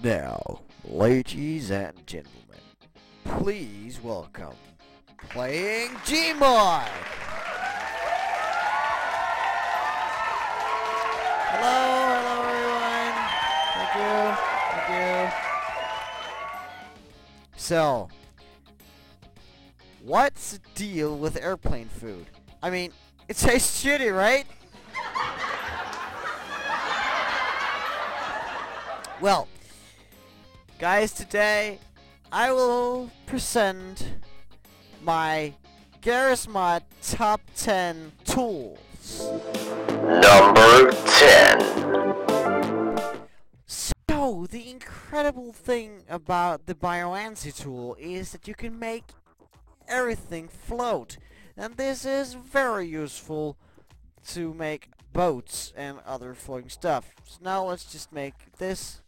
Now, ladies and gentlemen, please welcome playing Gmod. Hello everyone. Thank you. So, what's the deal with airplane food? I mean, it tastes shitty, right? Well, guys, today I will present my AIspawner top 10 tools. Number 10. So, the incredible thing about the BYoyancy tool is that you can make everything float. And this is very useful to make boats and other floating stuff. So now let's just make this.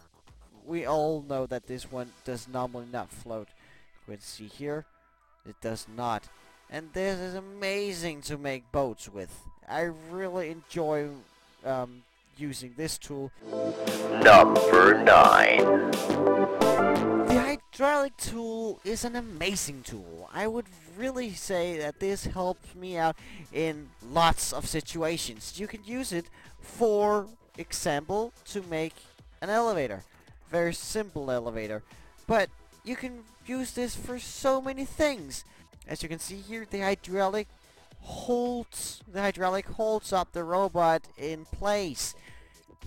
We all know that this one does normally not float. You can see here, it does not. And this is amazing to make boats with. I really enjoy using this tool. Number 9. The hydraulic tool is an amazing tool. I would really say that this helps me out in lots of situations. You can use it, for example, to make an elevator. Very simple elevator. But you can use this for so many things. As you can see here, the hydraulic holds up the robot in place.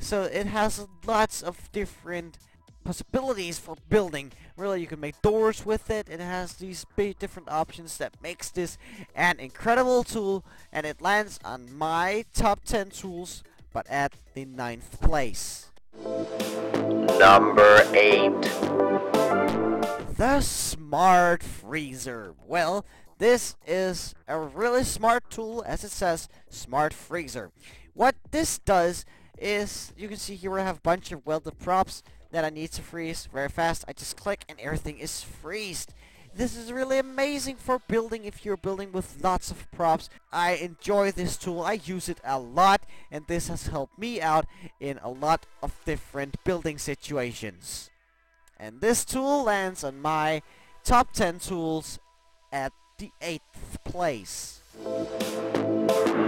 So it has lots of different possibilities for building. Really, you can make doors with it. It has these big different options that makes this an incredible tool, and it lands on my top 10 tools, but at the 9th place. Number 8. The smart freezer. Well, this is a really smart tool, as it says, smart freezer. What this does is, you can see here I have a bunch of welded props that I need to freeze very fast. I just click and everything is freezed. This is really amazing for building if you're building with lots of props. I enjoy this tool. I use it a lot, and this has helped me out in a lot of different building situations. And this tool lands on my top 10 tools at the 8th place.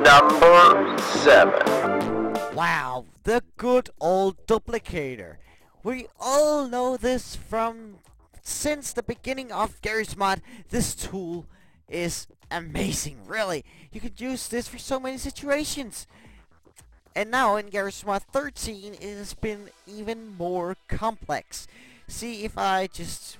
Number 7. Wow, the good old Duolicator. We all know this from since the beginning of Garry's mod. This tool is amazing, really. You can use this for so many situations. And now in Garry's mod 13, it has been even more complex. See, if I just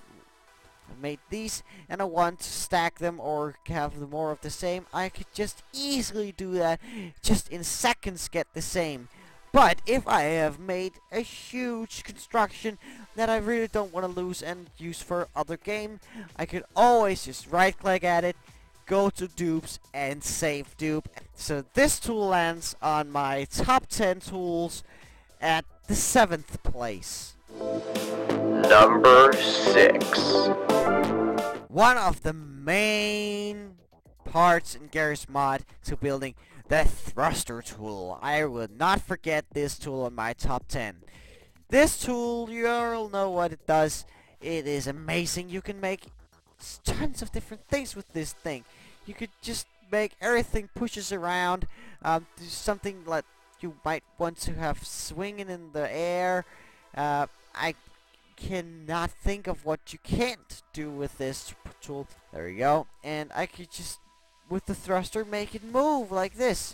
made these and I want to stack them or have more of the same, I could just easily do that. Just in seconds get the same. But if I have made a huge construction that I really don't want to lose and use for other game, I could always just right click at it, go to dupes and save dupe. So this tool lands on my top 10 tools at the 7th place. Number 6. One of the main parts in Garry's mod to building the thruster tool. I will not forget this tool on my top 10. This tool, you all know what it does. It is amazing. You can make tons of different things with this thing. You could just make everything pushes around. Do something like you might want to have swinging in the air. I cannot think of what you can't do with this tool. There you go. And I could just, with the thruster, make it move like this.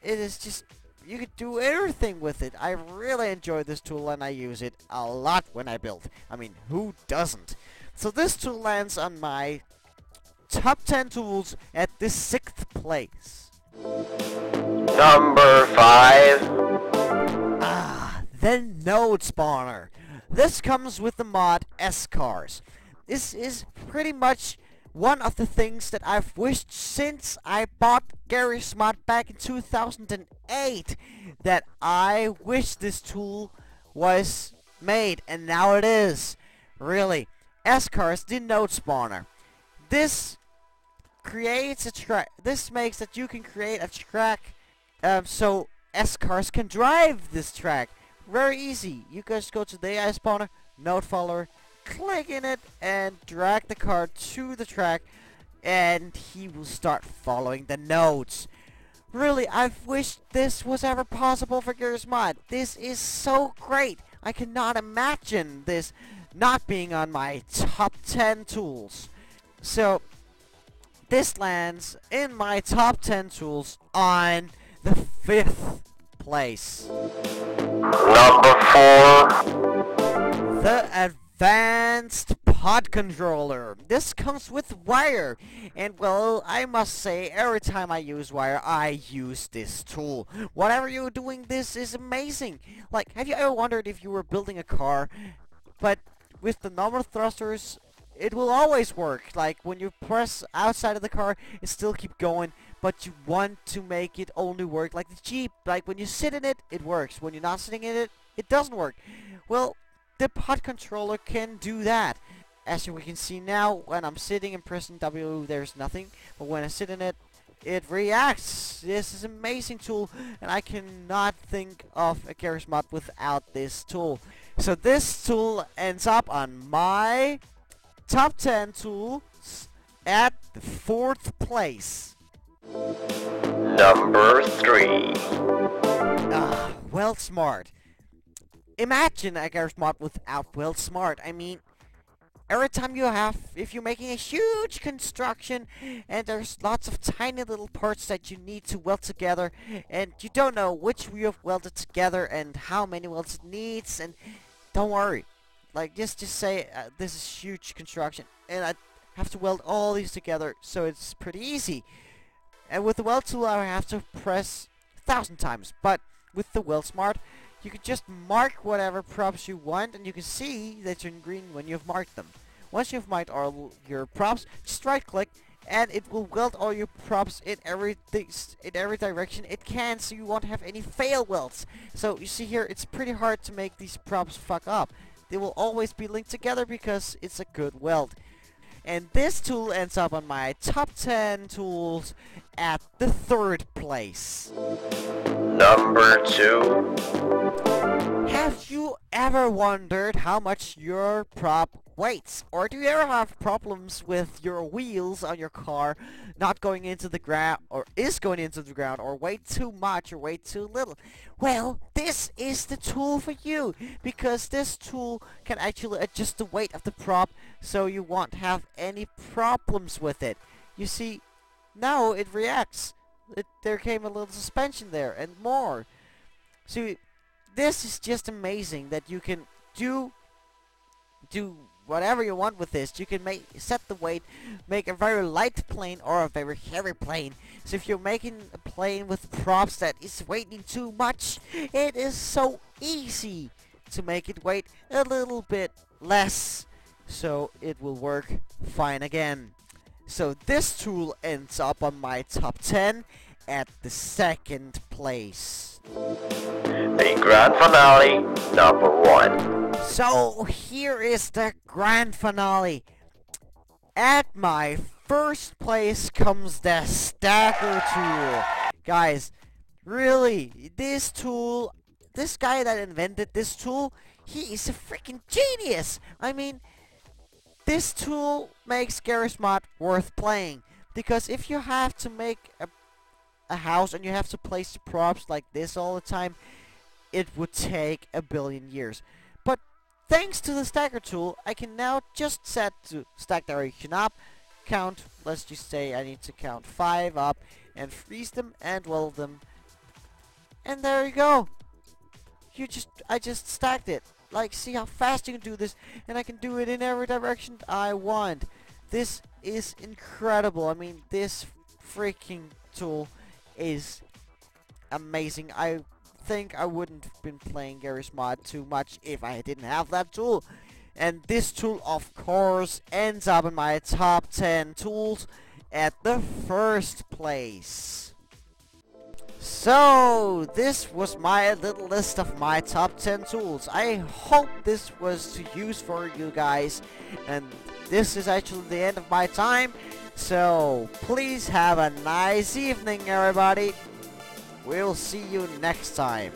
It is just, you could do everything with it. I really enjoy this tool and I use it a lot when I build. I mean, who doesn't? So this tool lands on my top 10 tools at the 6th place. Number 5. The node spawner. This comes with the mod S-Cars. This is pretty much one of the things that I've wished since I bought Garry's mod back in 2008, that I wish this tool was made, and now it is. Really. S-Cars, the node spawner. This creates a track. This makes that you can create a track so S-Cars can drive this track Very easy. You guys go to the AIspawner, node follower, click in it, and drag the car to the track, and he will start following the nodes. Really, I've wished this was ever possible for Garry's Mod. This is so great. I cannot imagine this not being on my top 10 tools. So, this lands in my top 10 tools on the 5th place. Number 4. The Advanced Pod Controller. This comes with wire, and well, I must say, every time I use wire, I use this tool. Whatever you're doing, this is amazing. Like, have you ever wondered if you were building a car, but with the normal thrusters, it will always work. Like, when you press outside of the car, it still keep going, but you want to make it only work like the Jeep. Like, when you sit in it, it works. When you're not sitting in it, it doesn't work. Well, the pod controller can do that. As we can see now, when I'm sitting and pressing W, there's nothing. But when I sit in it, it reacts. This is an amazing tool, and I cannot think of a Garry's Mod without this tool. So this tool ends up on my top 10 tools at the 4th place. Number 3. WellSmart. Imagine a Garry's Mod without WellSmart. I mean, every time if you're making a huge construction and there's lots of tiny little parts that you need to weld together, and you don't know which you have welded together and how many welds it needs, and don't worry. Like, just say this is huge construction and I have to weld all these together, so it's pretty easy. And with the weld tool, I have to press 1,000 times, but with the WellSmart, you can just mark whatever props you want, and you can see that you're in green when you've marked them. Once you've marked all your props, just right click and it will weld all your props in every direction it can, so you won't have any fail welds. So you see here, it's pretty hard to make these props fuck up. They will always be linked together because it's a good weld. And this tool ends up on my top 10 tools at the 3rd place. Number 2. Have you ever wondered how much your prop weights? Or do you ever have problems with your wheels on your car not going into the ground, or is going into the ground, or weigh too much or weigh too little? Well, this is the tool for you, because this tool can actually adjust the weight of the prop so you won't have any problems with it. You see, now it reacts. There came a little suspension there and more. So this is just amazing that you can do whatever you want with this. You can set the weight, make a very light plane or a very heavy plane. So if you're making a plane with props that is weighing too much, it is so easy to make it weight a little bit less, so it will work fine again. So this tool ends up on my top 10 at the 2nd place. The grand finale, number 1. So here is the grand finale. At my 1st place comes the Stacker tool. Guys, really, this tool, this guy that invented this tool, he is a freaking genius. I mean, this tool makes Garry's Mod worth playing, because if you have to make a house and you have to place the props like this all the time, it would take a billion years. But thanks to the Stacker tool, I can now just set to stack direction up, count, let's just say I need to count 5 up, and freeze them and weld them, and there you go. I just stacked it. Like, see how fast you can do this, and I can do it in every direction I want. This is incredible. I mean, this freaking tool is amazing. I think I wouldn't have been playing Garry's Mod too much if I didn't have that tool. And this tool, of course, ends up in my top 10 tools at the 1st place. So, this was my little list of my top 10 tools. I hope this was to use for you guys. And this is actually the end of my time. So, please have a nice evening, everybody. We'll see you next time.